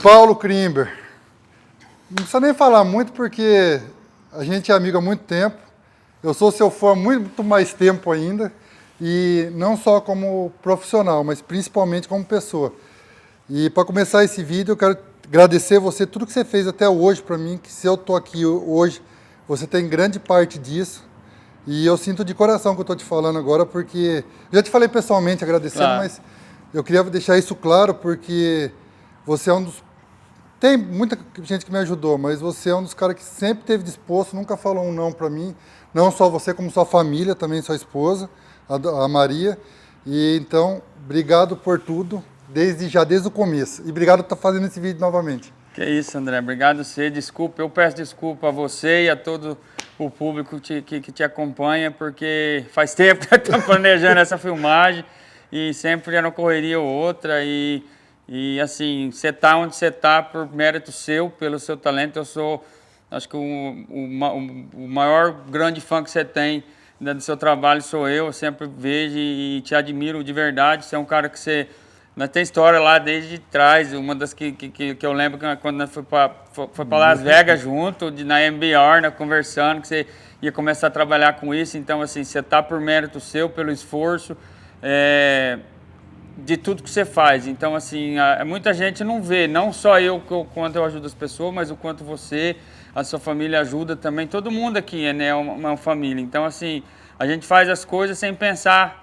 Paulo Krimber. Não precisa nem falar muito porque a gente é amigo há muito tempo. Eu sou seu fã há muito mais tempo ainda. E não só como profissional, mas principalmente como pessoa. E para começar esse vídeo, eu quero agradecer você, tudo que você fez até hoje para mim, que se eu estou aqui hoje, você tem grande parte disso. E eu sinto de coração que eu estou te falando agora, porque já te falei pessoalmente agradecendo, Claro. mas eu queria deixar isso claro, porque você é um dos... Tem muita gente que me ajudou, mas você é um dos caras que sempre esteve disposto, nunca falou um não para mim, não só você, como sua família, também sua esposa, a Maria. E então, obrigado por tudo, desde o começo. E obrigado por estar fazendo esse vídeo novamente. Que isso, André. Obrigado você. Desculpa, eu peço desculpa a você e a todo o público que te acompanha, porque faz tempo que eu estou planejando essa filmagem e sempre era uma correria ou outra. E assim, você está onde você está por mérito seu, pelo seu talento. Eu sou, acho que o maior grande fã que você tem do seu trabalho sou eu. Eu sempre vejo e te admiro de verdade. Você é um cara que você... Nós tem história lá desde trás, uma das que eu lembro quando nós foi para Las Vegas junto, na MBR, conversando, que você ia começar a trabalhar com isso. Então, assim, você está por mérito seu, pelo esforço, de tudo que você faz. Então, assim, muita gente não vê, não só eu, o quanto eu ajudo as pessoas, mas o quanto você, a sua família ajuda também. Todo mundo aqui é uma família. Então, assim, a gente faz as coisas sem pensar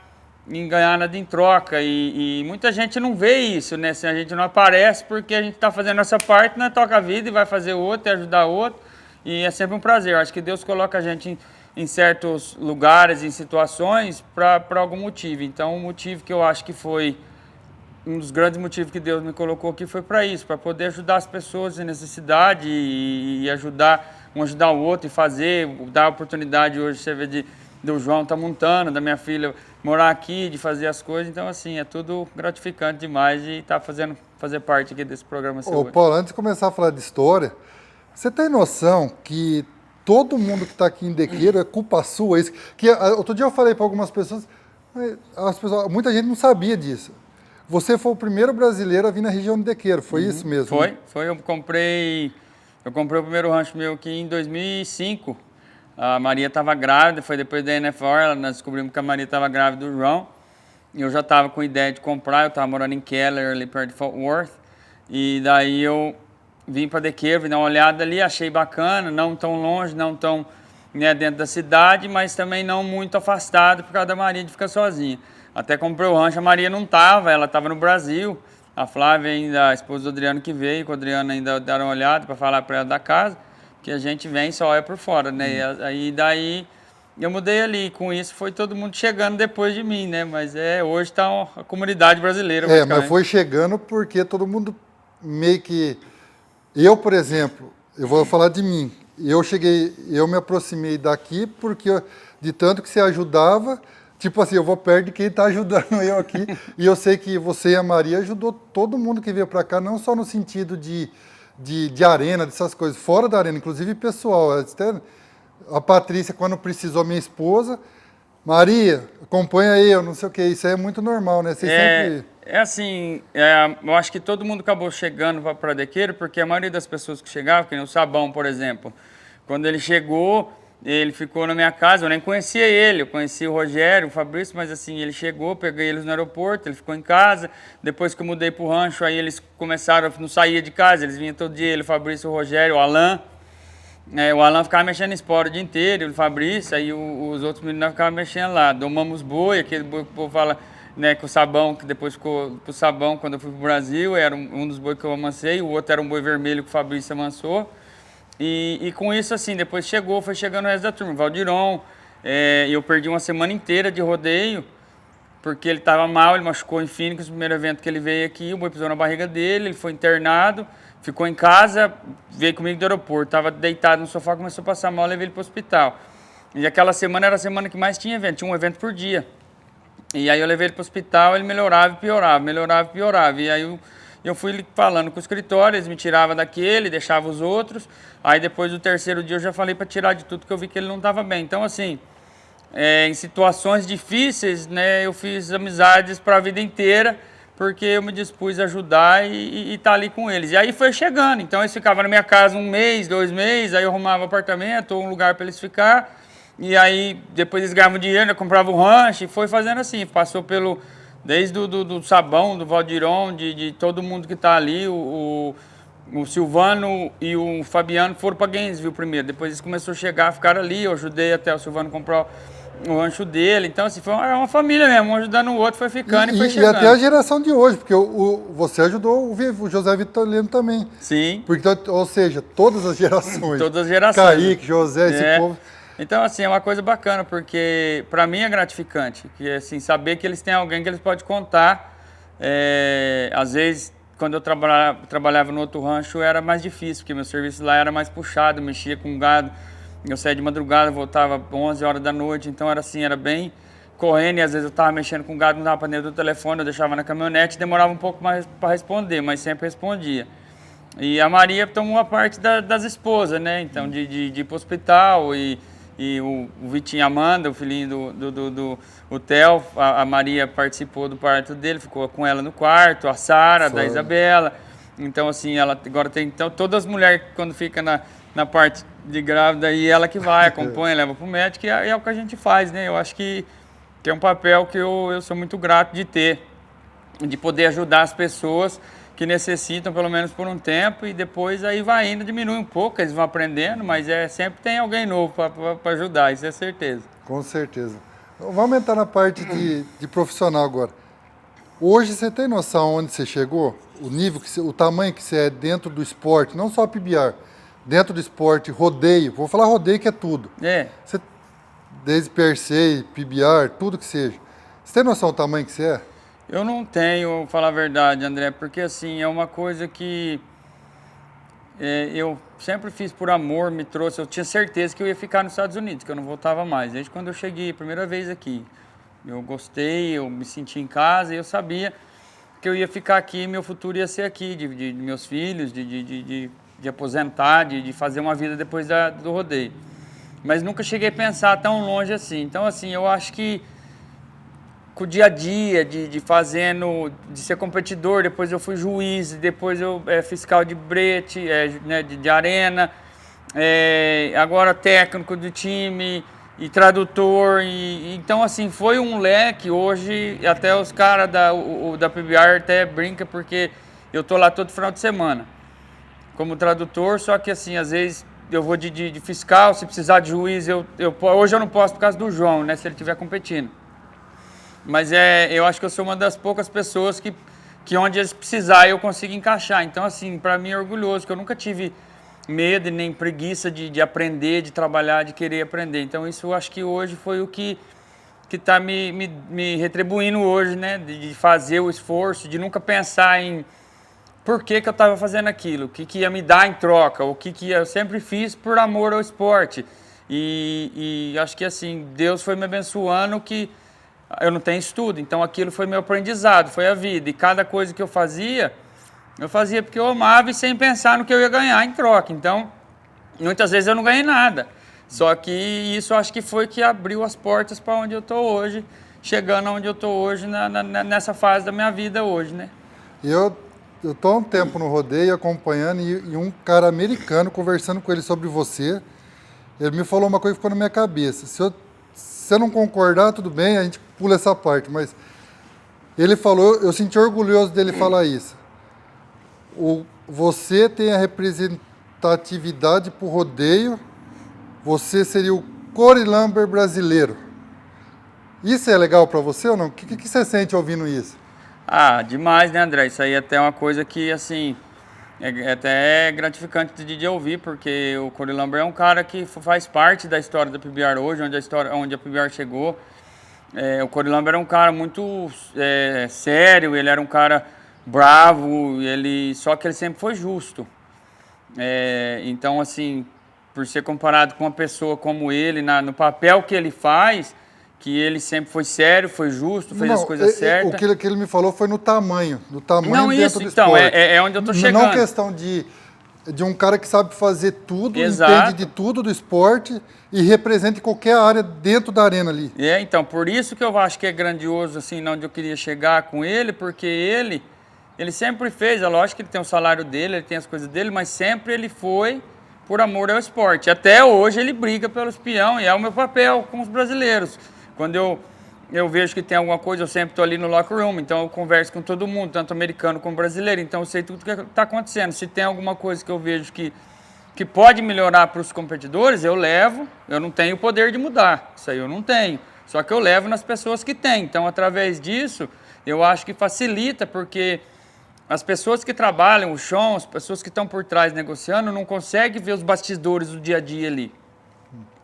em ganhar nada em troca e muita gente não vê isso, né? Assim, a gente não aparece porque a gente está fazendo essa parte, né? Toca a vida e vai fazer outra e ajudar outro e é sempre um prazer. Eu acho que Deus coloca a gente em certos lugares, em situações para algum motivo. Então o motivo que eu acho que foi um dos grandes motivos que Deus me colocou aqui foi para isso, para poder ajudar as pessoas em necessidade e ajudar um ajudar o outro e fazer, dar a oportunidade hoje, você vê do João tá montando, da minha filha morar aqui, de fazer as coisas. Então, assim, é tudo gratificante demais e tá fazer parte aqui desse programa seu hoje. Paulo, antes de começar a falar de história, você tem noção que todo mundo que está aqui em Dequeiro é culpa sua? Isso, que outro dia eu falei para algumas pessoas, muita gente não sabia disso. Você foi o primeiro brasileiro a vir na região de Dequeiro, foi isso mesmo? Foi. Eu comprei o primeiro rancho meu aqui em 2005. A Maria estava grávida, foi depois da NFL, nós descobrimos que a Maria estava grávida do João. E eu já estava com ideia de comprar, eu estava morando em Keller, ali perto de Fort Worth. E daí eu vim para Dequeiro, vim dar uma olhada ali, achei bacana, não tão longe, não tão dentro da cidade, mas também não muito afastado por causa da Maria de ficar sozinha. Até comprei o rancho, a Maria não estava, ela estava no Brasil. A Flávia ainda, a esposa do Adriano que veio, com o Adriano ainda deram uma olhada para falar para ela da casa. Que a gente vem só é por fora, né? E daí eu mudei ali. Com isso foi todo mundo chegando depois de mim, né? Mas hoje está a comunidade brasileira. Mas foi chegando porque todo mundo meio que... Eu, por exemplo, eu vou falar de mim. Eu me aproximei daqui porque de tanto que você ajudava, tipo assim, eu vou perto de quem está ajudando eu aqui. E eu sei que você e a Maria ajudou todo mundo que veio para cá, não só no sentido de arena, dessas coisas, fora da arena, inclusive pessoal. A Patrícia, quando precisou, minha esposa, Maria, acompanha eu, não sei o que, isso aí é muito normal, né? Eu acho que todo mundo acabou chegando para Dequeiro, porque a maioria das pessoas que chegavam, que nem o Sabão, por exemplo, quando ele chegou, ele ficou na minha casa, eu nem conhecia ele, eu conhecia o Rogério, o Fabrício, mas assim, ele chegou, peguei eles no aeroporto, ele ficou em casa, depois que eu mudei pro rancho, aí eles começaram, não saía de casa, eles vinham todo dia, ele, o Fabrício, o Rogério, o Alan, o Alan ficava mexendo em espora o dia inteiro, o Fabrício, aí os outros meninos ficavam mexendo lá, domamos boi, aquele boi que o povo fala, né, com o Sabão, que depois ficou pro Sabão, quando eu fui pro Brasil, era um dos bois que eu amancei, o outro era um boi vermelho que o Fabrício amansou. E com isso, assim, depois foi chegando o resto da turma. Valdiron, eu perdi uma semana inteira de rodeio, porque ele estava mal, ele machucou em Phoenix, no primeiro evento que ele veio aqui, o boi pisou na barriga dele, ele foi internado, ficou em casa, veio comigo do aeroporto, estava deitado no sofá, começou a passar mal, levei ele para o hospital. E aquela semana era a semana que mais tinha um evento por dia. E aí eu levei ele para o hospital, ele melhorava e piorava. E aí eu fui falando com o escritório, eles me tiravam daquele, deixavam os outros. Aí depois do terceiro dia eu já falei para tirar de tudo, que eu vi que ele não estava bem. Então, assim, em situações difíceis, né, eu fiz amizades para a vida inteira, porque eu me dispus a ajudar e estar ali com eles. E aí foi chegando, então eles ficavam na minha casa 1 mês, 2 meses, aí eu arrumava apartamento ou um lugar para eles ficar, e aí depois eles ganhavam dinheiro, eu comprava um rancho, e foi fazendo assim, passou desde do Sabão, do Valdiron, de todo mundo que está ali, o Silvano e o Fabiano foram para Gainesville primeiro, depois eles começaram a chegar, ficaram ali, eu ajudei até o Silvano comprar o rancho dele, então assim, foi uma família mesmo, um ajudando o outro, foi ficando e foi E chegando. até a geração de hoje, porque você ajudou o José Vitorino também. Sim. Porque, ou seja, todas as gerações. Todas as gerações. Kaique, José, esse povo. Então, assim, é uma coisa bacana, porque para mim é gratificante, que assim, saber que eles têm alguém que eles podem contar. Às vezes, quando eu trabalhava no outro rancho, era mais difícil, porque meu serviço lá era mais puxado, mexia com gado. Eu saía de madrugada, voltava 11 horas da noite, então era assim, era bem correndo, e às vezes eu estava mexendo com gado, não dava para dentro do telefone, eu deixava na caminhonete, demorava um pouco mais para responder, mas sempre respondia. E a Maria tomou a parte das esposas, né? Então, de ir para o hospital, e o Vitinho Amanda, o filhinho do Theo, a Maria participou do parto dele, ficou com ela no quarto, a Sara, da Isabela. Então, assim, ela agora tem... Então, todas as mulheres, quando ficam na parte de grávida, e ela que vai, acompanha, leva para o médico, e é o que a gente faz, né? Eu acho que é um papel que eu sou muito grato de ter, de poder ajudar as pessoas que necessitam, pelo menos por um tempo, e depois aí vai indo, diminui um pouco, eles vão aprendendo, mas sempre tem alguém novo para ajudar, isso é certeza. Com certeza. Vamos entrar na parte de profissional agora. Hoje você tem noção onde você chegou? O nível, o tamanho que você é dentro do esporte, não só PBR, dentro do esporte, rodeio, vou falar rodeio que é tudo. Você, desde PRC, PBR, tudo que seja. Você tem noção do tamanho que você é? Eu não tenho, vou falar a verdade, André, porque assim, é uma coisa que eu sempre fiz por amor, me trouxe, eu tinha certeza que eu ia ficar nos Estados Unidos, que eu não voltava mais, desde quando eu cheguei a primeira vez aqui. Eu gostei, eu me senti em casa e eu sabia que eu ia ficar aqui, meu futuro ia ser aqui, de meus filhos, de aposentar, de fazer uma vida depois do rodeio. Mas nunca cheguei a pensar tão longe assim. Então, assim, eu acho que com o dia a dia, de ser competidor, depois eu fui juiz, depois eu fiscal de brete, né, de arena, agora técnico do time e tradutor. Então, assim, foi um leque. Hoje, até os caras da PBR até brinca, porque eu tô lá todo final de semana como tradutor, só que, assim, às vezes eu vou de fiscal, se precisar de juiz, hoje eu não posso por causa do João, né, se ele estiver competindo. Mas eu acho que eu sou uma das poucas pessoas que onde eles precisarem eu consigo encaixar. Então, assim, para mim é orgulhoso, que eu nunca tive medo e nem preguiça de aprender, de trabalhar, de querer aprender. Então, isso eu acho que hoje foi o que está me retribuindo hoje, né? De fazer o esforço, de nunca pensar em por que eu estava fazendo aquilo, o que ia me dar em troca, eu sempre fiz por amor ao esporte. E acho que, assim, Deus foi me abençoando que eu não tenho estudo, então aquilo foi meu aprendizado, foi a vida. E cada coisa que eu fazia porque eu amava e sem pensar no que eu ia ganhar em troca. Então, muitas vezes eu não ganhei nada. Só que isso acho que foi que abriu as portas para onde eu estou hoje, chegando onde eu estou hoje, nessa fase da minha vida hoje, né? Eu estou há um tempo no rodeio acompanhando e um cara americano conversando com ele sobre você, ele me falou uma coisa que ficou na minha cabeça. Se você não concordar, tudo bem, a gente pula essa parte, mas ele falou, eu senti orgulhoso dele falar isso. Você tem a representatividade para o rodeio, você seria o Cory Lamber brasileiro. Isso é legal para você ou não? O que você sente ouvindo isso? Ah, demais, né, André? Isso aí é até uma coisa que, assim, é até gratificante de ouvir, porque o Cory Lamber é um cara que faz parte da história da PBR hoje, onde a PBR chegou. O Cory Lamber é um cara muito sério, ele era um cara bravo, só que ele sempre foi justo. Então, assim, por ser comparado com uma pessoa como ele, no papel que ele faz, que ele sempre foi sério, foi justo, fez as coisas certas. O que ele me falou foi no tamanho não, dentro isso, do então, esporte. é onde eu tô chegando. Não questão de de um cara que sabe fazer tudo, Exato. entende de tudo do esporte e representa qualquer área dentro da arena ali. Então, por isso que eu acho que é grandioso, assim, onde eu queria chegar com ele, porque ele sempre fez, é lógico que ele tem o salário dele, ele tem as coisas dele, mas sempre ele foi por amor ao esporte. Até hoje ele briga pelos peão e é o meu papel com os brasileiros. Quando eu vejo que tem alguma coisa, eu sempre estou ali no locker room, então eu converso com todo mundo, tanto americano como brasileiro, então eu sei tudo o que está acontecendo. Se tem alguma coisa que eu vejo que pode melhorar para os competidores, eu levo, eu não tenho o poder de mudar, isso aí eu não tenho, só que eu levo nas pessoas que têm. Então, através disso, eu acho que facilita, porque as pessoas que trabalham, o chão, as pessoas que estão por trás negociando, não conseguem ver os bastidores do dia a dia ali.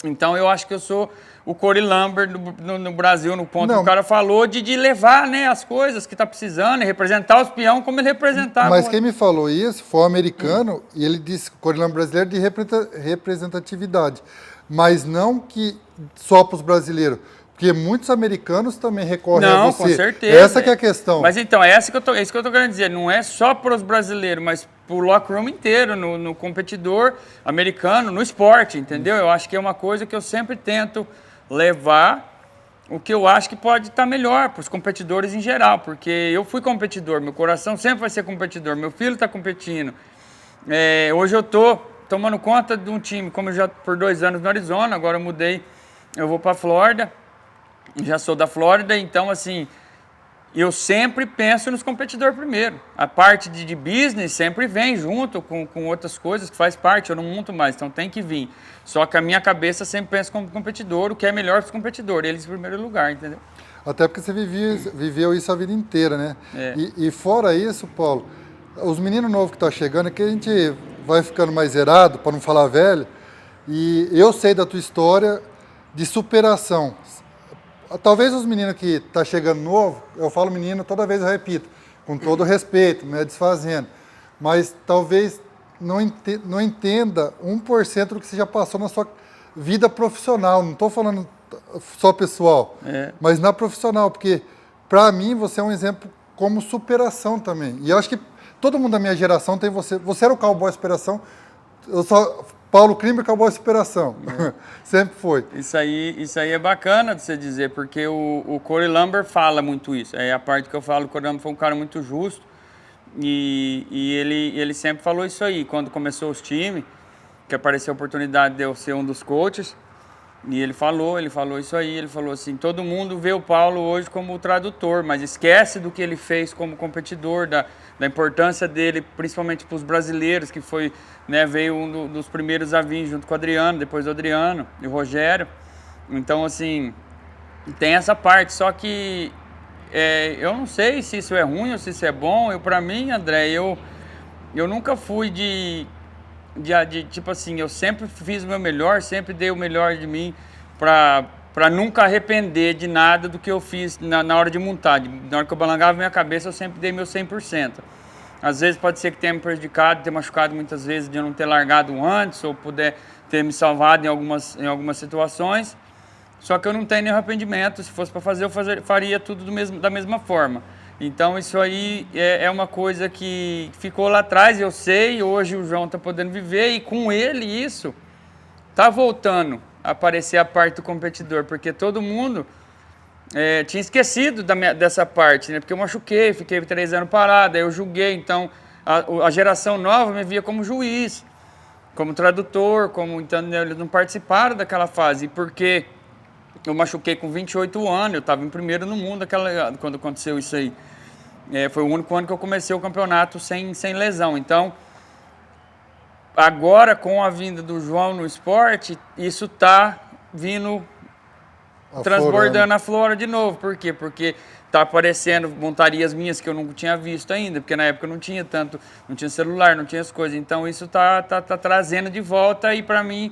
Então, eu acho que eu sou o Corey Lambert no Brasil, no ponto que o cara falou, de levar, né, as coisas que está precisando e representar os peão como ele representava. Mas quem me falou isso foi um americano e ele disse que o Corey Lambert brasileiro de representatividade, mas não que só para os brasileiros. Porque muitos americanos também recorrem a você. Com certeza. Essa que é a questão. Mas então, é isso que eu tô querendo dizer. Não é só para os brasileiros, mas para o locker room inteiro, no competidor americano, no esporte, entendeu? Eu acho que é uma coisa que eu sempre tento levar o que eu acho que pode estar melhor para os competidores em geral. Porque eu fui competidor, meu coração sempre vai ser competidor, meu filho está competindo. Hoje eu estou tomando conta de um time, como eu já por 2 anos no Arizona, agora eu mudei, eu vou para a Flórida. Já sou da Flórida, então, assim, eu sempre penso nos competidores primeiro. A parte de business sempre vem junto com outras coisas que faz parte, eu não monto mais, então tem que vir. Só que a minha cabeça sempre pensa como competidor, o que é melhor para os competidores, eles em primeiro lugar, entendeu? Até porque você viveu isso a vida inteira, né? É. E fora isso, Paulo, os meninos novos que estão chegando, é que a gente vai ficando mais zerado, para não falar velho, e eu sei da tua história de superação. Talvez os meninos que estão chegando novo, eu falo menino, toda vez eu repito, com todo respeito, não é desfazendo, mas talvez não entenda 1% do que você já passou na sua vida profissional, não estou falando só pessoal, mas na profissional, porque para mim você é um exemplo como superação também, e eu acho que todo mundo da minha geração tem você era o cowboy superação, Paulo Klimber, cowboy superação. Sempre foi. Isso aí é bacana de você dizer, porque o Corey Lambert fala muito isso. É a parte que eu falo, o Corey Lambert foi um cara muito justo e ele sempre falou isso aí. Quando começou os times, que apareceu a oportunidade de eu ser um dos coaches, e ele falou isso aí, ele falou assim, todo mundo vê o Paulo hoje como o tradutor, mas esquece do que ele fez como competidor, da importância dele, principalmente para os brasileiros, que foi, né, veio um dos primeiros a vir junto com o Adriano, depois o Adriano e o Rogério. Então, assim, tem essa parte, só que eu não sei se isso é ruim ou se isso é bom. Para mim, André, eu nunca fui tipo assim, eu sempre fiz o meu melhor, sempre dei o melhor de mim para nunca arrepender de nada do que eu fiz na hora de montar. Na hora que eu balangava minha cabeça, eu sempre dei meu 100%. Às vezes pode ser que tenha me prejudicado, ter machucado muitas vezes de eu não ter largado antes ou puder ter me salvado em algumas situações. Só que eu não tenho nenhum arrependimento. Se fosse para fazer, eu faria tudo da mesma forma. Então, isso aí é uma coisa que ficou lá atrás, eu sei, hoje o João está podendo viver, e com ele isso está voltando a aparecer a parte do competidor, porque todo mundo tinha esquecido dessa parte, né? Porque eu machuquei, fiquei 3 anos parado, aí eu julguei, então a geração nova me via como juiz, como tradutor, então eles não participaram daquela fase, porque eu machuquei com 28 anos, eu estava em primeiro no mundo quando aconteceu isso aí. Foi o único ano que eu comecei o campeonato sem lesão. Então, agora com a vinda do João no esporte, isso está vindo, transbordando a flora de novo. Por quê? Porque está aparecendo montarias minhas que eu não tinha visto ainda, porque na época não tinha celular, não tinha as coisas. Então, isso tá trazendo de volta, e para mim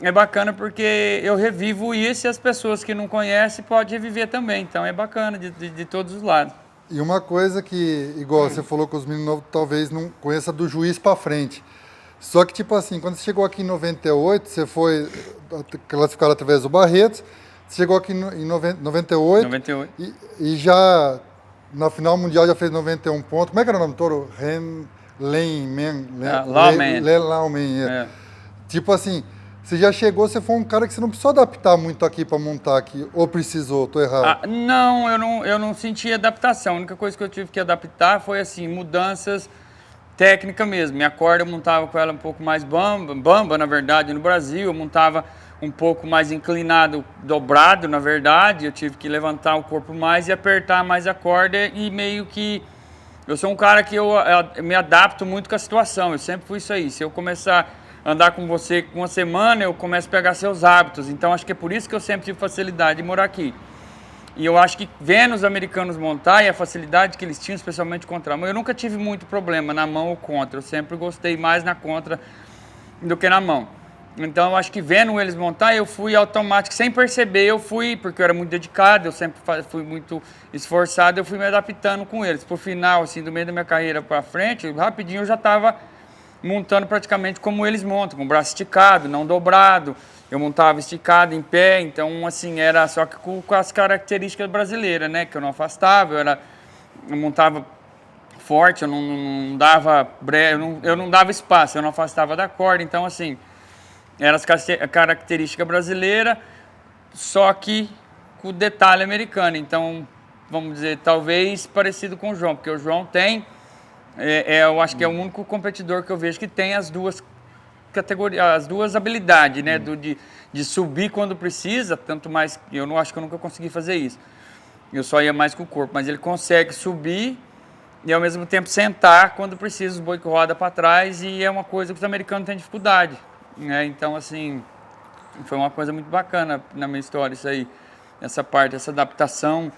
é bacana porque eu revivo isso e as pessoas que não conhecem podem reviver também. Então é bacana de todos os lados. E uma coisa que, igual você falou que os meninos novos talvez não conheçam do juiz para frente. Só que, tipo assim, quando você chegou aqui em 98, você foi classificado através do Barretos, você chegou aqui em 98. E já na final mundial já fez 91 pontos. Como é que era o nome todo? Lawman. É. Tipo assim, você já chegou, você foi um cara que você não precisou adaptar muito aqui para montar aqui, ou precisou, tô errado. Não, eu não senti adaptação. A única coisa que eu tive que adaptar foi assim, mudanças técnicas mesmo. Minha corda eu montava com ela um pouco mais bamba, na verdade, no Brasil. Eu montava um pouco mais inclinado, dobrado, na verdade. Eu tive que levantar o corpo mais e apertar mais a corda e meio que... Eu sou um cara que eu me adapto muito com a situação. Eu sempre fui isso aí. Se eu começar a andar com você uma semana, eu começo a pegar seus hábitos. Então, acho que é por isso que eu sempre tive facilidade de morar aqui. E eu acho que vendo os americanos montar e a facilidade que eles tinham, especialmente contra a mão, eu nunca tive muito problema na mão ou contra. Eu sempre gostei mais na contra do que na mão. Então, eu acho que vendo eles montar, eu fui automático, sem perceber, eu fui, porque eu era muito dedicado, eu sempre fui muito esforçado, eu fui me adaptando com eles. Por final, assim, do meio da minha carreira para frente, rapidinho eu já estava montando praticamente como eles montam, com o braço esticado, não dobrado. Eu montava esticado, em pé, então, assim, era só que com as características brasileiras, né? Que eu não afastava, eu montava forte, eu não dava eu não dava espaço, eu não afastava da corda, então, assim... Era as características brasileiras, só que com o detalhe americano. Então, vamos dizer, talvez parecido com o João, porque o João tem, eu acho que é o único competidor que eu vejo que tem as duas categorias, as duas habilidades, né? De subir quando precisa, tanto mais, eu não acho que eu nunca consegui fazer isso. Eu só ia mais com o corpo, mas ele consegue subir e ao mesmo tempo sentar quando precisa, os boi que roda para trás, e é uma coisa que os americanos têm dificuldade. Então, assim, foi uma coisa muito bacana na minha história isso aí. Essa parte, essa adaptação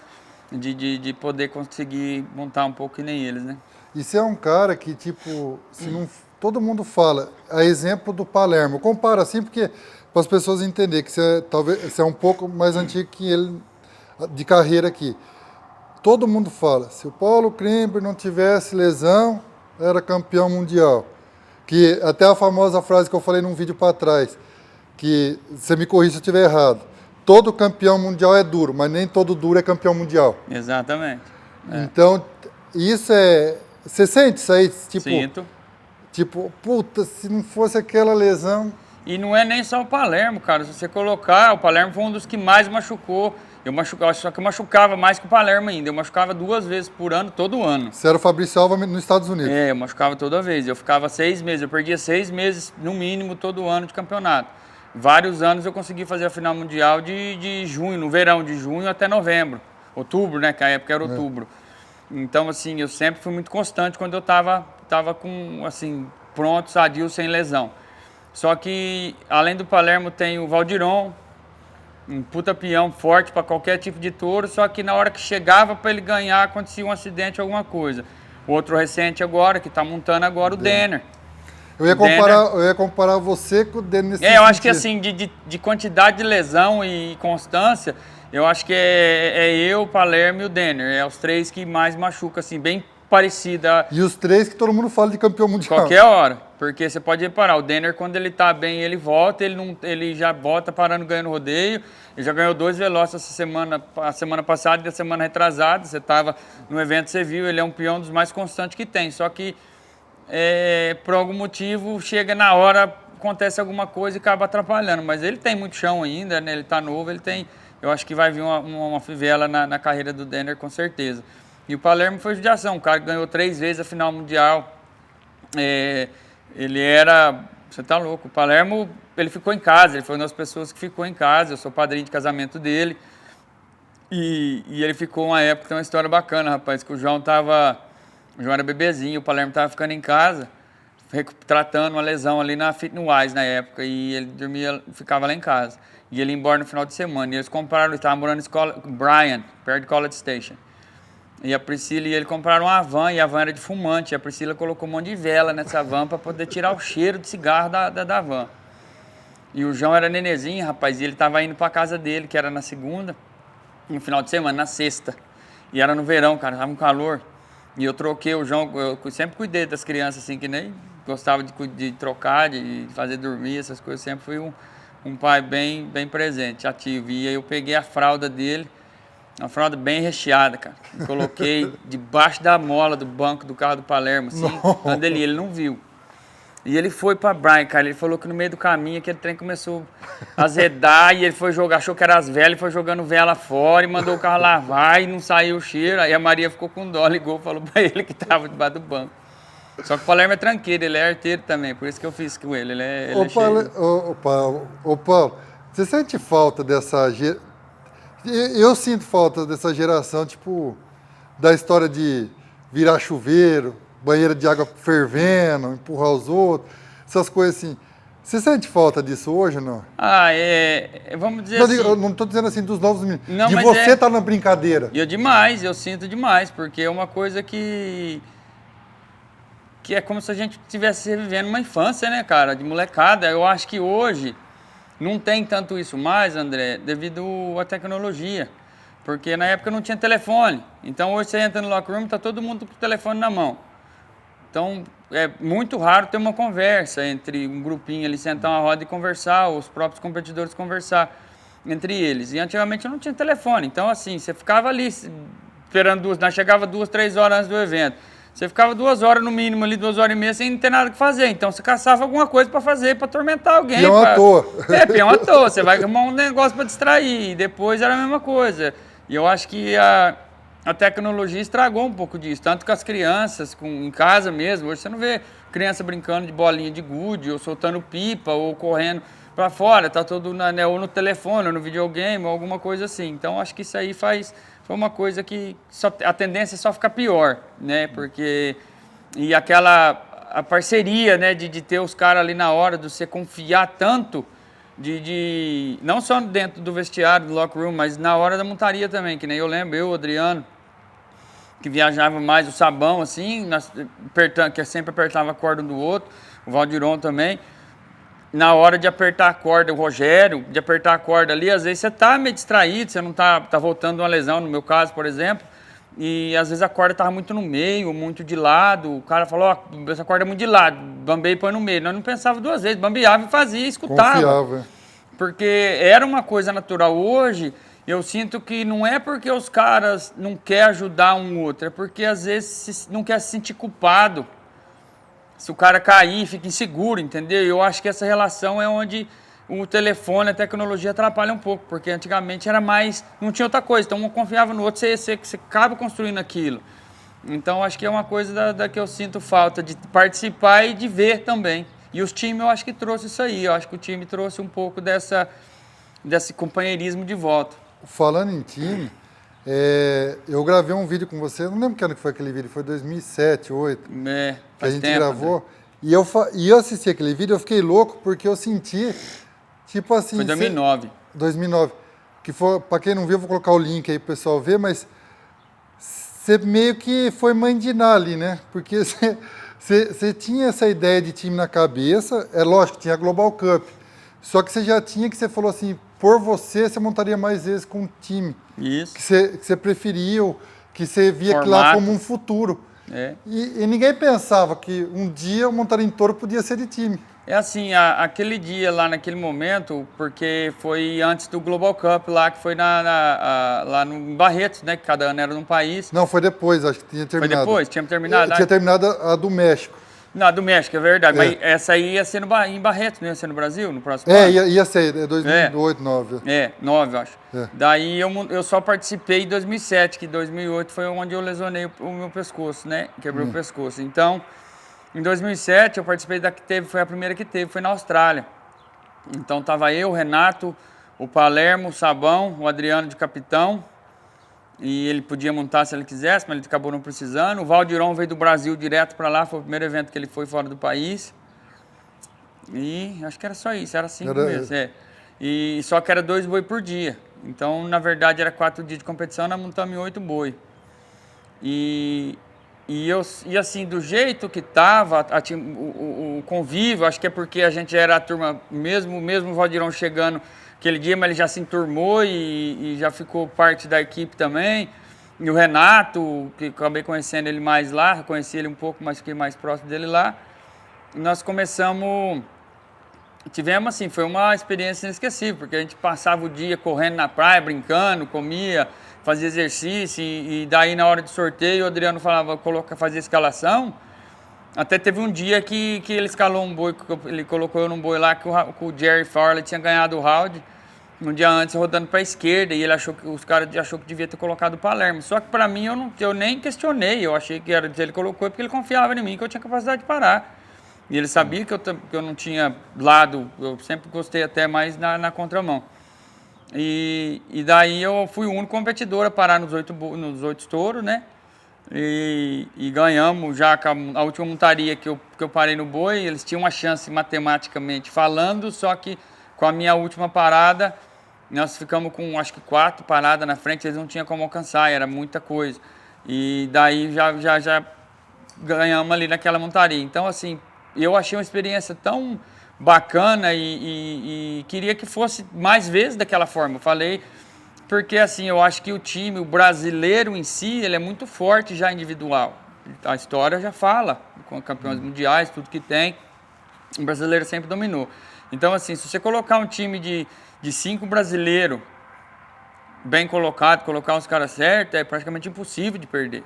de poder conseguir montar um pouco que nem eles, né? E você é um cara que, tipo, se não, todo mundo fala, a exemplo do Palermo. Eu comparo assim porque, para as pessoas entenderem que você é um pouco mais antigo que ele de carreira aqui. Todo mundo fala, se o Paulo Klember não tivesse lesão, era campeão mundial. Que até a famosa frase que eu falei num vídeo para trás, que você me corrija se eu estiver errado. Todo campeão mundial é duro, mas nem todo duro é campeão mundial. Exatamente. Então, isso é... Você sente isso aí? Tipo, Sinto. Tipo, puta, se não fosse aquela lesão... E não é nem só o Palermo, cara. Se você colocar, o Palermo foi um dos que mais machucou. Só que eu machucava mais que o Palermo ainda. Eu machucava 2 vezes por ano, todo ano. Você era o Fabrício Alva nos Estados Unidos. Eu machucava toda vez. Eu ficava 6 meses. Eu perdia 6 meses, no mínimo, todo ano de campeonato. Vários anos eu consegui fazer a final mundial de junho, no verão, de junho até novembro. Outubro, né? Que a época era outubro. Então, assim, eu sempre fui muito constante quando eu tava com, assim, pronto, sadio, sem lesão. Só que, além do Palermo, tem o Valdiron, um puta peão forte para qualquer tipo de touro, só que na hora que chegava para ele ganhar, acontecia um acidente, alguma coisa. O outro recente agora, que está montando agora, o Denner. Eu ia comparar você com o Denner nesse eu acho que assim, de quantidade de lesão e constância, eu acho que é eu, o Palermo e o Denner. É os 3 que mais machucam, assim, bem parecida. E os 3 que todo mundo fala de campeão mundial. Qualquer hora. Porque você pode reparar, o Denner, quando ele tá bem, ele volta, ele já volta parando, ganhando rodeio. Ele já ganhou 2 Velozes a semana passada e a semana retrasada. Você estava no evento, você viu, ele é um peão dos mais constantes que tem. Só que, por algum motivo, chega na hora, acontece alguma coisa e acaba atrapalhando. Mas ele tem muito chão ainda, né? Ele tá novo, ele tem... Eu acho que vai vir uma fivela na carreira do Denner, com certeza. E o Palermo foi judiação, o cara ganhou 3 vezes a final mundial. Ele era... Você tá louco. O Palermo, ele ficou em casa, ele foi uma das pessoas que ficou em casa. Eu sou padrinho de casamento dele. E ele ficou uma época, tem uma história bacana, rapaz, que o João era bebezinho, o Palermo tava ficando em casa, tratando uma lesão ali na Fitness na época, e ele ficava lá em casa. E ele ia embora no final de semana. E eles compraram, ele estava morando na escola, Bryan, perto de College Station. E a Priscila e ele compraram uma van, e a van era de fumante. E a Priscila colocou um monte de vela nessa van para poder tirar o cheiro de cigarro da van. E o João era nenezinho, rapaz, e ele estava indo para casa dele, que era na segunda, no final de semana, na sexta. E era no verão, cara, tava um calor. E eu troquei o João, eu sempre cuidei das crianças, assim, que nem gostava de trocar, de fazer dormir, essas coisas. Sempre fui um pai bem presente, ativo. E aí eu peguei a fralda dele Uma fralda bem recheada, cara. Coloquei debaixo da mola do banco do carro do Palermo, assim, quando ele não viu. E ele foi pra Brian, cara, ele falou que no meio do caminho aquele trem começou a azedar e ele foi jogar, achou que era as velas, e foi jogando vela fora e mandou o carro lavar e não saiu o cheiro. Aí a Maria ficou com dó, ligou, falou pra ele que tava debaixo do banco. Só que o Palermo é tranqueiro, ele é arteiro também, por isso que eu fiz com ele, Ô, Paulo, você sente falta dessa... Eu sinto falta dessa geração, tipo, da história de virar chuveiro, banheira de água fervendo, empurrar os outros, essas coisas assim. Você sente falta disso hoje ou não? Vamos dizer Não, assim... eu não estou dizendo assim dos novos meninos, Não, de mas você estar na brincadeira. Eu sinto demais, porque é uma coisa que é como se a gente estivesse revivendo uma infância, né, cara, de molecada. Eu acho que hoje não tem tanto isso mais, André, devido à tecnologia. Porque na época não tinha telefone. Então hoje você entra no locker room e tá todo mundo com o telefone na mão. Então é muito raro ter uma conversa entre um grupinho ali, sentar uma roda e conversar, os próprios competidores conversar entre eles. E antigamente não tinha telefone. Então assim, você ficava ali esperando chegava 2, 3 horas antes do evento. Você ficava 2 horas no mínimo ali, 2 horas e meia, sem ter nada que fazer. Então você caçava alguma coisa para fazer, para atormentar alguém. Peão à toa. Peão à toa. Você vai arrumar um negócio para distrair. E depois era a mesma coisa. E eu acho que a tecnologia estragou um pouco disso. Tanto com as crianças, em casa mesmo. Hoje você não vê criança brincando de bolinha de gude, ou soltando pipa, ou correndo para fora. Tá todo ou no telefone, ou no videogame, ou alguma coisa assim. Então acho que isso aí foi uma coisa que a tendência é só ficar pior, né? Porque... E a parceria, né? De ter os caras ali na hora, de você confiar tanto, não só dentro do vestiário, do locker room, mas na hora da montaria também, que nem eu lembro, o Adriano, que viajava mais, o Sabão, assim, que sempre apertava a corda um do outro, o Valdiron também. Na hora de apertar a corda, o Rogério, de apertar a corda ali, às vezes você tá meio distraído, você não tá voltando de uma lesão, no meu caso, por exemplo, e às vezes a corda tava muito no meio, muito de lado, o cara falou, ó, essa corda é muito de lado, bambeia e põe no meio. Nós não pensava duas vezes, bambeava e fazia, escutava. Confiava. Porque era uma coisa natural. Hoje, eu sinto que não é porque os caras não querem ajudar um outro, é porque às vezes não quer se sentir culpado. Se o cara cair, fica inseguro, entendeu? Eu acho que essa relação é onde o telefone, a tecnologia atrapalha um pouco, porque antigamente era mais, não tinha outra coisa, então um confiava no outro, você acaba construindo aquilo. Então acho que é uma coisa da que eu sinto falta, de participar e de ver também. E os times eu acho que trouxe isso aí, eu acho que o time trouxe um pouco desse companheirismo de volta. Falando em time, eu gravei um vídeo com você, não lembro que ano que foi aquele vídeo, foi 2007, 2008, que a gente gravou. Né? E eu assisti aquele vídeo, eu fiquei louco porque eu senti, tipo assim... Foi 2009. 2009. Que foi, para quem não viu, eu vou colocar o link aí pro pessoal ver, mas você meio que foi mãe de Ná ali, né? Porque você tinha essa ideia de time na cabeça, é lógico, tinha a Global Cup, só que você já tinha que você falou assim, por você montaria mais vezes com um time. Isso. Que você preferia, que você via aquilo lá como um futuro. É. E ninguém pensava que um dia o Montaria em Touro podia ser de time. É assim, aquele dia lá naquele momento, porque foi antes do Global Cup lá, que foi lá no Barretos, né? Que cada ano era num país. Não, foi depois, acho que tinha terminado. Foi depois? Tinha terminado? Tinha terminado a do México. Não, do México, é verdade. Mas essa aí ia ser em Barretos, não ia ser no Brasil, no próximo ano? Ia ser, 2008, 2009. 2009, eu acho. Daí eu só participei em 2007, que 2008 foi onde eu lesionei o meu pescoço, né? Quebrei o pescoço. Então, em 2007 eu participei da que teve, foi a primeira que teve, foi na Austrália. Então tava eu, o Renato, o Palermo, o Sabão, o Adriano de capitão. E ele podia montar se ele quisesse, mas ele acabou não precisando. O Valdiron veio do Brasil direto para lá, foi o primeiro evento que ele foi fora do país. E acho que era só isso, era 5 meses. E só que era 2 boi por dia. Então, na verdade, era 4 dias de competição, nós montamos 8 boi. E assim, do jeito que estava, o convívio, acho que é porque a gente era a turma, mesmo o Valdirão chegando aquele dia, mas ele já se enturmou e já ficou parte da equipe também. E o Renato, que acabei conhecendo ele mais lá, conheci ele um pouco, mas fiquei mais próximo dele lá. E nós começamos Tivemos assim, foi uma experiência inesquecível, porque a gente passava o dia correndo na praia, brincando, comia, fazia exercício, e daí na hora de sorteio o Adriano falava, fazia escalação. Até teve um dia que ele escalou um boi, ele colocou eu num boi lá que o Jerry Fowler tinha ganhado o round um dia antes rodando para a esquerda, e ele achou que os caras achou que devia ter colocado o Palermo. Só que para mim eu nem questionei, eu achei que era ele colocou porque ele confiava em mim, que eu tinha capacidade de parar. E ele sabia que eu não tinha lado, eu sempre gostei até mais na contramão. E daí eu fui o único competidor a parar nos 8 touros, né? E ganhamos já a última montaria que eu parei no boi, eles tinham uma chance matematicamente falando, só que com a minha última parada, nós ficamos com acho que 4 paradas na frente, eles não tinham como alcançar, era muita coisa. E daí já ganhamos ali naquela montaria. Então, assim, eu achei uma experiência tão bacana e queria que fosse mais vezes daquela forma. Eu falei, porque assim, eu acho que o time, o brasileiro em si, ele é muito forte já individual. A história já fala, com campeões mundiais, tudo que tem, o brasileiro sempre dominou. Então, assim, se você colocar um time de 5 brasileiros bem colocado, colocar os caras certos, é praticamente impossível de perder.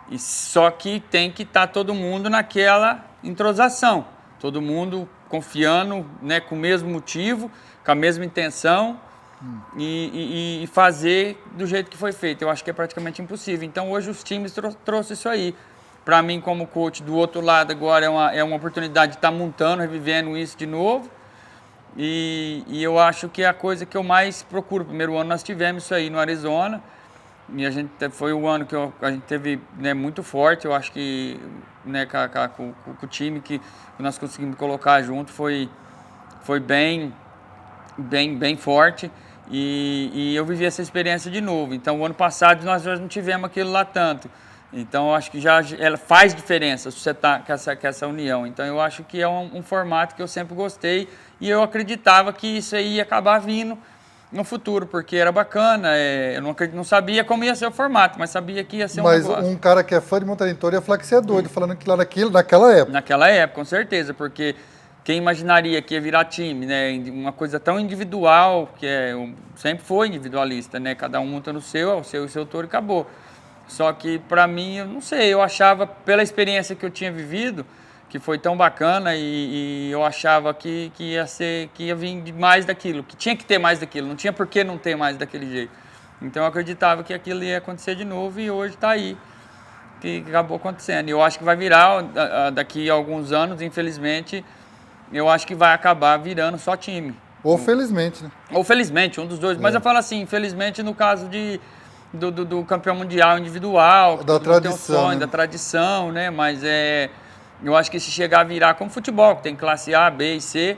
E só que tem que estar todo mundo naquela entrosação, todo mundo confiando, né, com o mesmo motivo, com a mesma intenção e fazer do jeito que foi feito. Eu acho que é praticamente impossível. Então hoje os times trouxeram isso aí. Para mim, como coach, do outro lado agora é uma oportunidade de estar montando, revivendo isso de novo. E eu acho que é a coisa que eu mais procuro. Primeiro ano nós tivemos isso aí no Arizona. E a gente foi o ano que a gente teve, né, muito forte. Eu acho que, né, com o time que nós conseguimos colocar junto foi bem forte. E eu vivi essa experiência de novo. Então, o ano passado nós já não tivemos aquilo lá tanto. Então, eu acho que ela faz diferença se você está com essa união. Então, eu acho que é um formato que eu sempre gostei e eu acreditava que isso aí ia acabar vindo no futuro, porque era bacana. Eu não sabia como ia ser o formato, mas sabia que ia ser um negócio. Mas um cara que é fã de montaria ia falar que você é doido, falando que lá naquela época. Naquela época, com certeza, porque quem imaginaria que ia virar time, né? Uma coisa tão individual, sempre foi individualista, né? Cada um monta no seu, o seu touro e acabou. Só que para mim, eu não sei, eu achava, pela experiência que eu tinha vivido, que foi tão bacana e eu achava que ia vir mais daquilo, que tinha que ter mais daquilo, não tinha por que não ter mais daquele jeito. Então eu acreditava que aquilo ia acontecer de novo e hoje está aí, que acabou acontecendo. E eu acho que vai virar, daqui a alguns anos, infelizmente, eu acho que vai acabar virando só time. Ou felizmente, né? Ou felizmente, um dos dois. Mas eu falo assim, infelizmente no caso do campeão mundial individual, Da tradição, tem um sonho, né? da tradição, né? Mas eu acho que se chegar a virar como futebol, que tem classe A, B e C,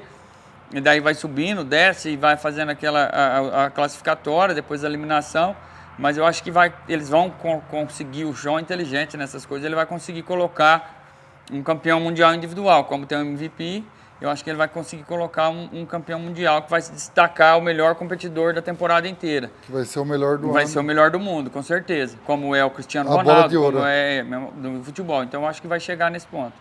e daí vai subindo, desce e vai fazendo a classificatória, depois a eliminação. Mas eu acho que eles vão conseguir, o João é inteligente nessas coisas, ele vai conseguir colocar um campeão mundial individual, como tem o MVP. Eu acho que ele vai conseguir colocar um campeão mundial que vai se destacar o melhor competidor da temporada inteira. Que vai ser o melhor do ano. Vai ser o melhor do mundo, com certeza. Como é o Cristiano A Ronaldo, bola de ouro. como é no futebol. Então eu acho que vai chegar nesse ponto.